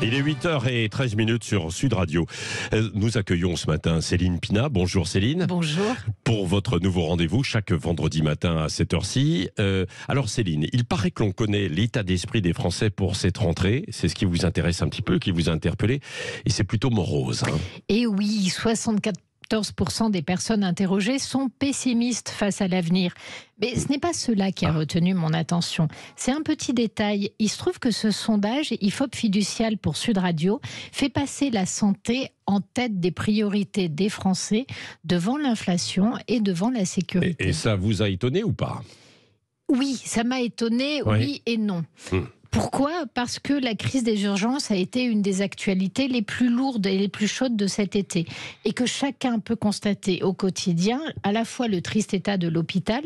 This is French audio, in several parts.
Il est 8h13 sur Sud Radio. Nous accueillons ce matin Céline Pina. Bonjour Céline. Bonjour. Pour votre nouveau rendez-vous chaque vendredi matin à cette heure-ci. Alors Céline, il paraît que l'on connaît l'état d'esprit des Français pour cette rentrée. C'est ce qui vous intéresse un petit peu, qui vous a interpellé. Et c'est plutôt morose. Et oui, 74% des personnes interrogées sont pessimistes face à l'avenir. Mais ce n'est pas cela qui a retenu mon attention. C'est un petit détail. Il se trouve que ce sondage, IFOP Fiducial pour Sud Radio, fait passer la santé en tête des priorités des Français devant l'inflation et devant la sécurité. Et ça vous a étonné ou pas ? Oui, ça m'a étonné, oui et non. Pourquoi ? Parce que la crise des urgences a été une des actualités les plus lourdes et les plus chaudes de cet été. Et que chacun peut constater au quotidien à la fois le triste état de l'hôpital,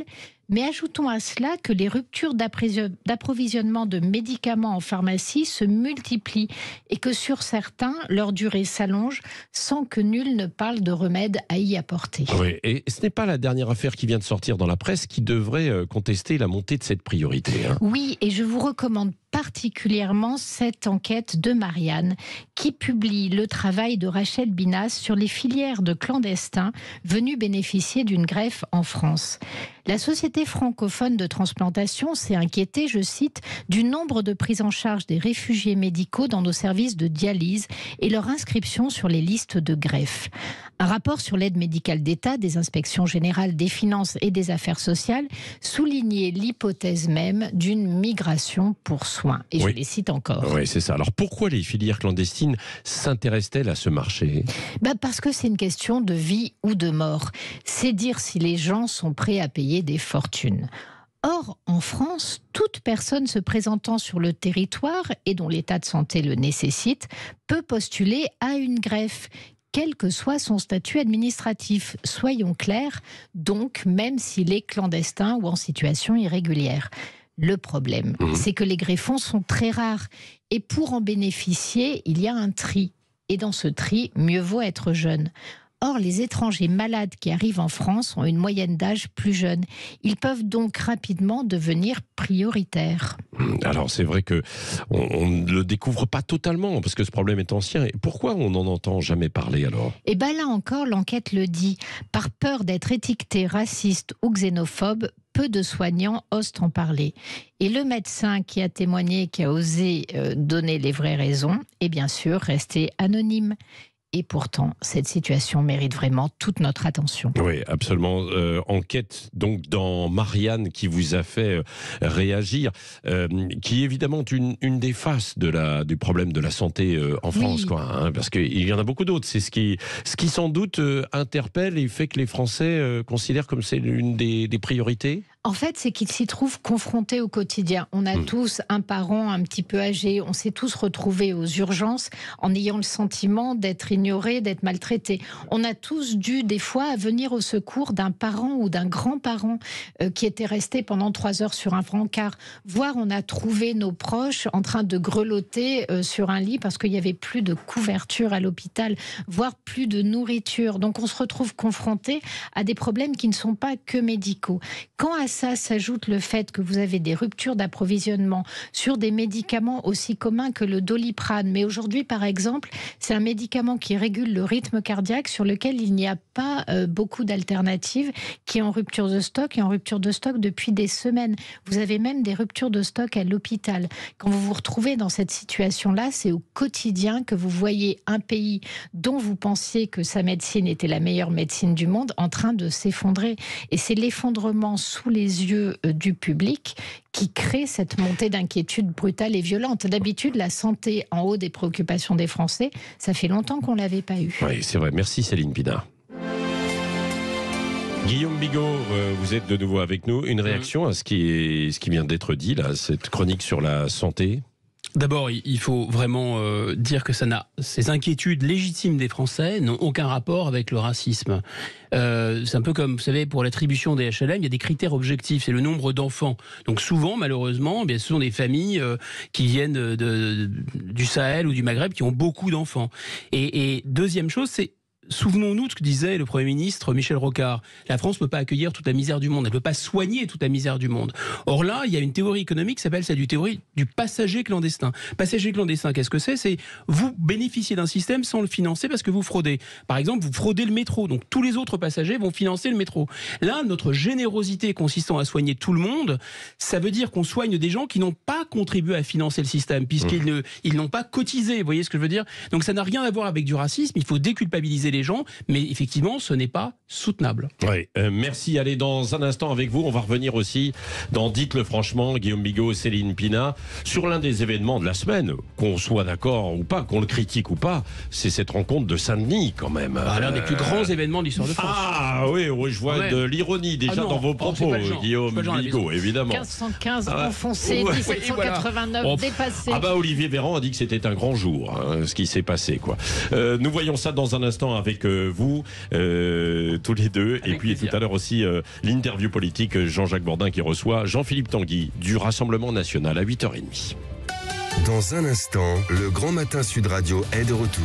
mais ajoutons à cela que les ruptures d'approvisionnement de médicaments en pharmacie se multiplient et que sur certains, leur durée s'allonge sans que nul ne parle de remède à y apporter. Oui, et ce n'est pas la dernière affaire qui vient de sortir dans la presse qui devrait contester la montée de cette priorité. Oui, et je vous recommande particulièrement cette enquête de Marianne qui publie le travail de Rachel Binas sur les filières de clandestins venus bénéficier d'une greffe en France. La Société francophone de transplantation s'est inquiétée, je cite, du nombre de prises en charge des réfugiés médicaux dans nos services de dialyse et leur inscription sur les listes de greffe. Un rapport sur l'aide médicale d'État des inspections générales des finances et des affaires sociales soulignait l'hypothèse même d'une migration pour soins. Et je les cite encore. Oui, c'est ça. Alors pourquoi les filières clandestines s'intéressent-elles à ce marché ? Parce que c'est une question de vie ou de mort. C'est dire si les gens sont prêts à payer des fortunes. Or, en France, toute personne se présentant sur le territoire et dont l'état de santé le nécessite peut postuler à une greffe, quel que soit son statut administratif. Soyons clairs, donc même s'il est clandestin ou en situation irrégulière. Le problème, c'est que les greffons sont très rares. Et pour en bénéficier, il y a un tri. Et dans ce tri, mieux vaut être jeune. Or, les étrangers malades qui arrivent en France ont une moyenne d'âge plus jeune. Ils peuvent donc rapidement devenir prioritaires. Alors, c'est vrai qu'on ne le découvre pas totalement, parce que ce problème est ancien. Et pourquoi on n'en entend jamais parler alors ? Et là encore, l'enquête le dit. Par peur d'être étiqueté raciste ou xénophobe, peu de soignants osent en parler. Et le médecin qui a témoigné, qui a osé donner les vraies raisons, est bien sûr resté anonyme. Et pourtant, cette situation mérite vraiment toute notre attention. Oui, absolument. Enquête donc dans Marianne qui vous a fait réagir, qui est évidemment une des faces du problème de la santé en France, parce qu'il y en a beaucoup d'autres. C'est ce qui sans doute interpelle et fait que les Français considèrent comme c'est l'une des priorités. En fait, c'est qu'ils s'y trouvent confrontés au quotidien. On a tous un parent un petit peu âgé. On s'est tous retrouvés aux urgences en ayant le sentiment d'être ignorés, d'être maltraités. On a tous dû, des fois, venir au secours d'un parent ou d'un grand-parent qui était resté pendant 3 heures sur un brancard. Voire, on a trouvé nos proches en train de grelotter sur un lit parce qu'il n'y avait plus de couverture à l'hôpital, voire plus de nourriture. Donc, on se retrouve confronté à des problèmes qui ne sont pas que médicaux. Quand à ça s'ajoute le fait que vous avez des ruptures d'approvisionnement sur des médicaments aussi communs que le Doliprane. Mais aujourd'hui, par exemple, c'est un médicament qui régule le rythme cardiaque sur lequel il n'y a pas beaucoup d'alternatives, qui est en rupture de stock et en rupture de stock depuis des semaines. Vous avez même des ruptures de stock à l'hôpital. Quand vous vous retrouvez dans cette situation-là, c'est au quotidien que vous voyez un pays dont vous pensiez que sa médecine était la meilleure médecine du monde en train de s'effondrer. Et c'est l'effondrement sous les yeux du public qui crée cette montée d'inquiétude brutale et violente. D'habitude, la santé en haut des préoccupations des Français, ça fait longtemps qu'on ne l'avait pas eu. Oui, c'est vrai. Merci Céline Pina. Guillaume Bigot, vous êtes de nouveau avec nous. Une réaction à ce qui vient d'être dit, là, cette chronique sur la santé ? D'abord, il faut vraiment dire que ces inquiétudes légitimes des Français n'ont aucun rapport avec le racisme. C'est un peu comme, vous savez, pour l'attribution des HLM, il y a des critères objectifs, c'est le nombre d'enfants. Donc souvent, malheureusement, ce sont des familles qui viennent du Sahel ou du Maghreb qui ont beaucoup d'enfants. Et deuxième chose, c'est souvenons-nous de ce que disait le Premier ministre Michel Rocard. La France ne peut pas accueillir toute la misère du monde, elle ne peut pas soigner toute la misère du monde. Or là, il y a une théorie économique qui s'appelle celle du théorie du passager clandestin. Passager clandestin, qu'est-ce que c'est ? C'est vous bénéficiez d'un système sans le financer parce que vous fraudez. Par exemple, vous fraudez le métro, donc tous les autres passagers vont financer le métro. Là, notre générosité consistant à soigner tout le monde, ça veut dire qu'on soigne des gens qui n'ont pas contribué à financer le système, puisqu'ils n'ont pas cotisé, vous voyez ce que je veux dire ? Donc ça n'a rien à voir avec du racisme, il faut déculpabiliser les gens, mais effectivement, ce n'est pas soutenable. Oui, merci. Allez, dans un instant avec vous, on va revenir aussi dans Dites-le franchement, Guillaume Bigot, Céline Pina, sur l'un des événements de la semaine, qu'on soit d'accord ou pas, qu'on le critique ou pas, c'est cette rencontre de Saint-Denis quand même. L'un des plus grands événements de l'histoire de France. Ah oui, je vois de l'ironie déjà dans vos propos, Guillaume Bigot, évidemment. 1515 enfoncé, 1789 voilà. Dépassé. Ah bah Olivier Véran a dit que c'était un grand jour, ce qui s'est passé, quoi. Nous voyons ça dans un instant avec vous, tous les deux. Avec et puis plaisir. Tout à l'heure aussi, l'interview politique, Jean-Jacques Bourdin qui reçoit Jean-Philippe Tanguy du Rassemblement National à 8h30. Dans un instant, le Grand Matin Sud Radio est de retour.